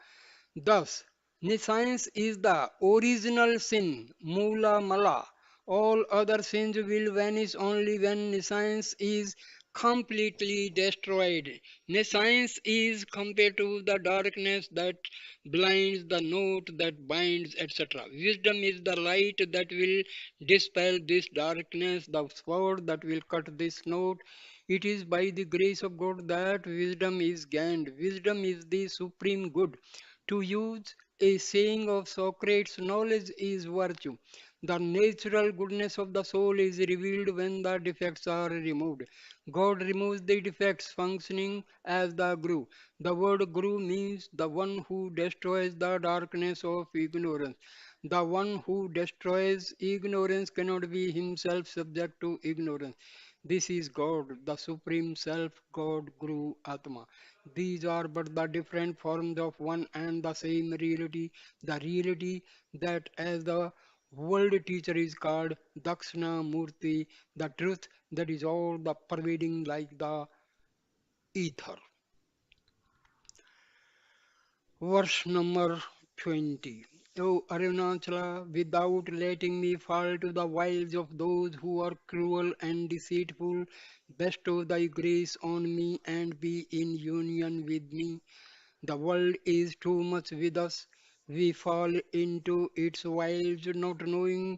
[SPEAKER 1] Thus, nescience is the original sin, mula mala. All other sins will vanish only when nescience is completely destroyed. Nescience is compared to the darkness that blinds, the note that binds, etc. Wisdom is the light that will dispel this darkness, the sword that will cut this note. It is by the grace of God that wisdom is gained. Wisdom is the supreme good. To use a saying of Socrates, knowledge is virtue. The natural goodness of the soul is revealed when the defects are removed. God removes the defects functioning as the Guru. The word Guru means the one who destroys the darkness of ignorance. The one who destroys ignorance cannot be himself subject to ignorance. This is God, the Supreme Self, God, Guru, Atma. These are but the different forms of one and the same reality, the reality that as the world teacher is called Dakshina Murti, the truth that is all the pervading like the ether. Verse number 20. O Arunachala, without letting me fall to the wiles of those who are cruel and deceitful, bestow thy grace on me and be in union with me. The world is too much with us. We fall into its wiles, not knowing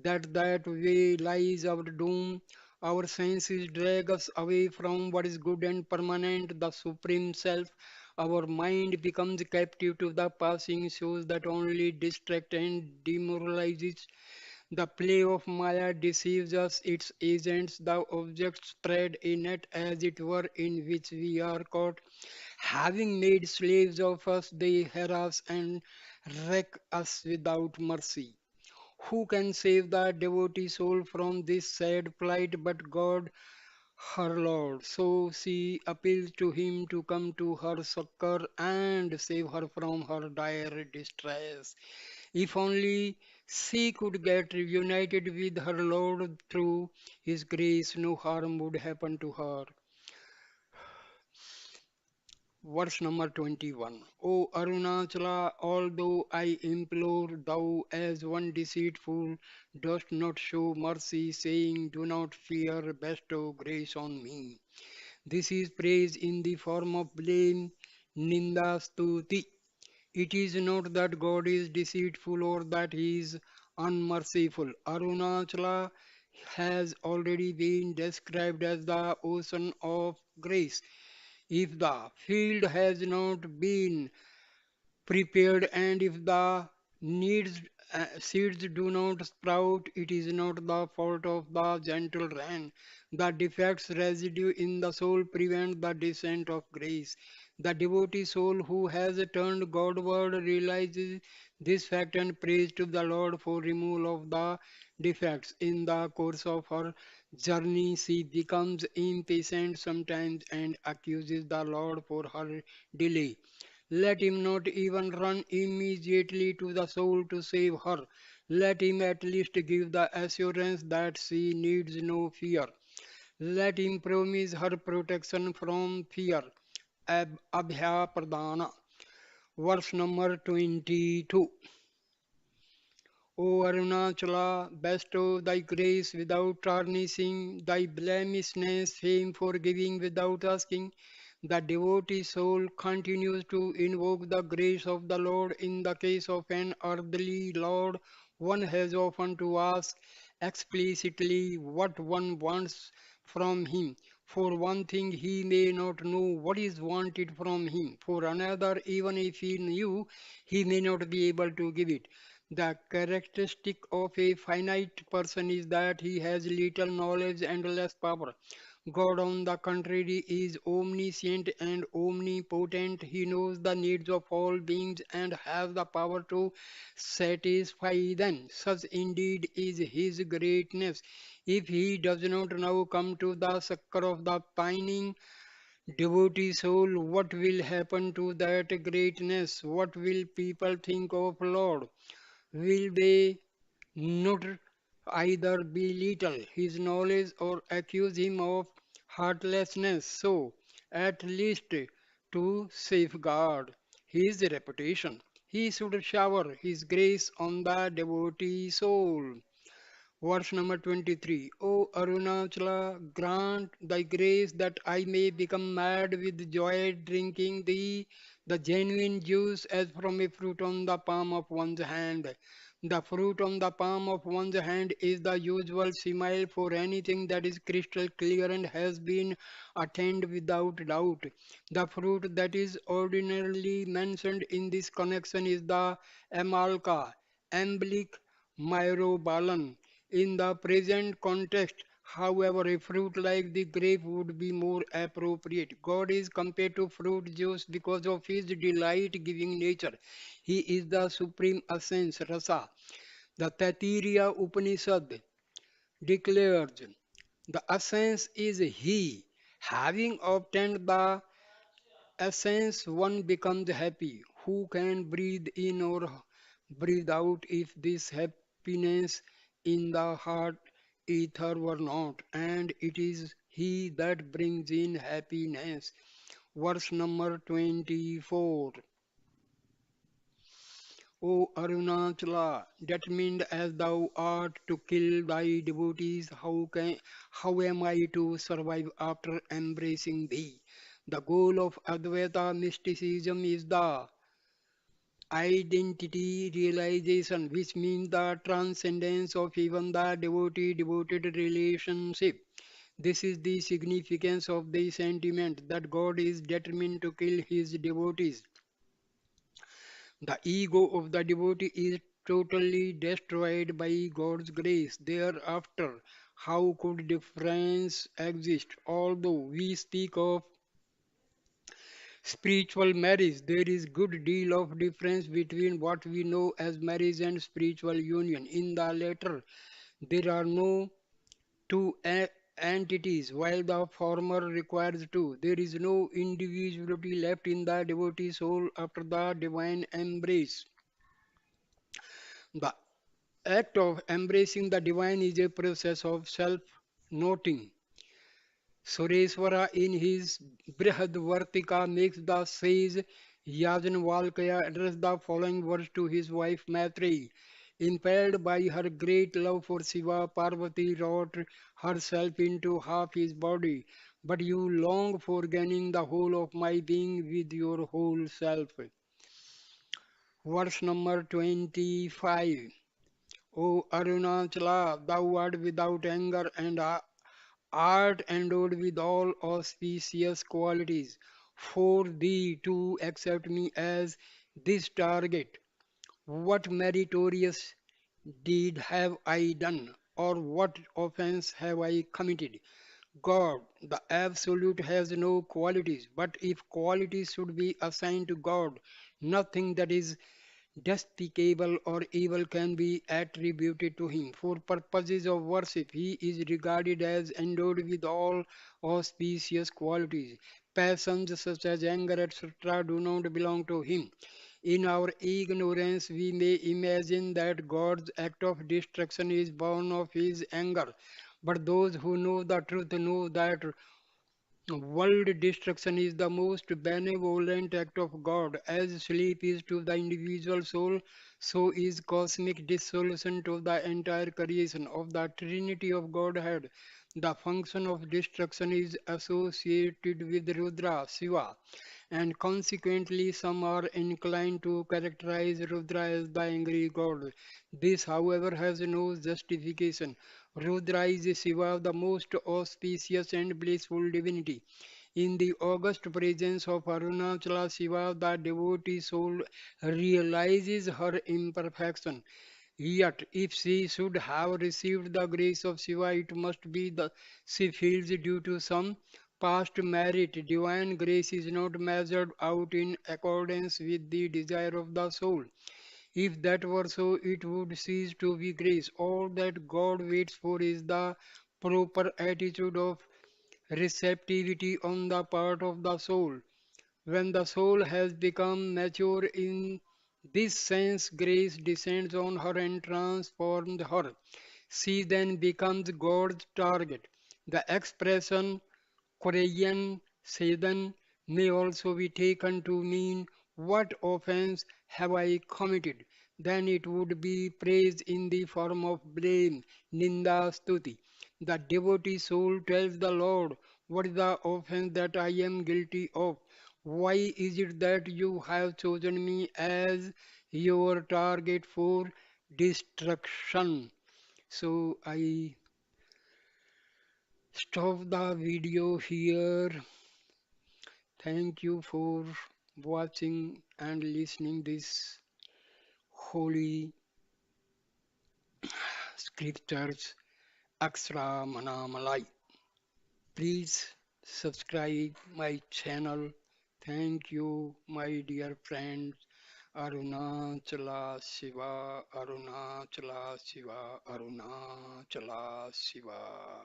[SPEAKER 1] that way lies our doom. Our senses drag us away from what is good and permanent, the supreme self. Our mind becomes captive to the passing shows that only distract and demoralizes. The play of Maya deceives us, its agents, the objects spread a net as it were in which we are caught. Having made slaves of us, they harass and wreck us without mercy. Who can save the devotee soul from this sad plight but God, her Lord? So she appeals to him to come to her succor and save her from her dire distress. If only she could get reunited with her Lord through his grace, no harm would happen to her. Verse number 21. O Arunachala, although I implore thou as one deceitful, dost not show mercy, saying, do not fear, bestow grace on me. This is praise in the form of blame, ninda stuti. It is not that God is deceitful or that he is unmerciful. Arunachala has already been described as the ocean of grace. If the field has not been prepared and if the needs seeds do not sprout, it is not the fault of the gentle rain. The defects residue in the soul prevent the descent of grace. The devotee soul who has turned Godward realizes this fact and prays to the Lord for removal of the defects. In the course of her journey, she becomes impatient sometimes and accuses the Lord for her delay. Let him not even run immediately to the soul to save her. Let him at least give the assurance that she needs no fear. Let him promise her protection from fear. Abhya Pradana. Verse number 22. O Arunachala, bestow thy grace without tarnishing, thy blemishness, fame forgiving without asking. The devotee soul continues to invoke the grace of the Lord. In the case of an earthly Lord, one has often to ask explicitly what one wants from him. For one thing, he may not know what is wanted from him. For another, even if he knew, he may not be able to give it. The characteristic of a finite person is that he has little knowledge and less power. God, on the contrary, is omniscient and omnipotent. He knows the needs of all beings and has the power to satisfy them. Such indeed is his greatness. If he does not now come to the succor of the pining devotee soul, what will happen to that greatness? What will people think of Lord? Will they not either belittle his knowledge or accuse him of heartlessness? So, at least to safeguard his reputation, he should shower his grace on the devotee soul. Verse number 23. O Arunachala, grant thy grace that I may become mad with joy drinking thee, the genuine juice as from a fruit on the palm of one's hand. The fruit on the palm of one's hand is the usual simile for anything that is crystal clear and has been attained without doubt. The fruit that is ordinarily mentioned in this connection is the amalka, Amblic myrobalan. In the present context, however, a fruit like the grape would be more appropriate. God is compared to fruit juice because of his delight-giving nature. He is the supreme essence, rasa. The Taittiriya Upanishad declares, the essence is he. Having obtained the essence, one becomes happy. Who can breathe in or breathe out if this happiness in the heart ether were not? And it is He that brings in happiness. Verse number 24. O Arunachala, determined as thou art to kill thy devotees, how am I to survive after embracing thee? The goal of Advaita mysticism is the identity realization, which means the transcendence of even the devotee-devoted relationship. This is the significance of the sentiment that God is determined to kill his devotees. The ego of the devotee is totally destroyed by God's grace. Thereafter, how could difference exist? Although we speak of spiritual marriage, there is good deal of difference between what we know as marriage and spiritual union. In the latter, there are no two entities, while the former requires two. There is no individuality left in the devotee soul after the divine embrace. The act of embracing the divine is a process of self-noting. Sureswara in his Brihadvartika makes the sage Yajnavalkya address the following words to his wife Maitreyi. Impelled by her great love for Shiva, Parvati wrought herself into half his body, but you long for gaining the whole of my being with your whole self. Verse number 25. O Arunachala, thou art without anger and art endowed with all auspicious qualities. For thee to accept me as this target, what meritorious deed have I done, or what offense have I committed? God, the Absolute, has no qualities, but if qualities should be assigned to God, nothing that is despicable or evil can be attributed to him. For purposes of worship, he is regarded as endowed with all auspicious qualities. Passions such as anger, etc., do not belong to him. In our ignorance, we may imagine that God's act of destruction is born of his anger. But those who know the truth know that world destruction is the most benevolent act of God. As sleep is to the individual soul, so is cosmic dissolution to the entire creation of the Trinity of Godhead. The function of destruction is associated with Rudra, Shiva, and consequently some are inclined to characterize Rudra as the angry god. This, however, has no justification. Rudra is Shiva, the most auspicious and blissful divinity. In the august presence of Arunachala Shiva, the devotee soul realizes her imperfection. Yet, if she should have received the grace of Shiva, it must be that she feels due to some past merit. Divine grace is not measured out in accordance with the desire of the soul. If that were so, it would cease to be grace. All that God waits for is the proper attitude of receptivity on the part of the soul. When the soul has become mature in this sense, grace descends on her and transforms her. She then becomes God's target. The expression Korean Sedan may also be taken to mean what offense have I committed? then it would be praise in the form of blame, ninda, stuti. The devotee soul tells the Lord, what is the offense that I am guilty of? Why is it that you have chosen me as your target for destruction? So I stop the video here. Thank you for watching and listening this holy scriptures Akshara Manamalai. Please subscribe my channel. Thank you, my dear friends. Arunachala Shiva, Arunachala Shiva, Arunachala Shiva.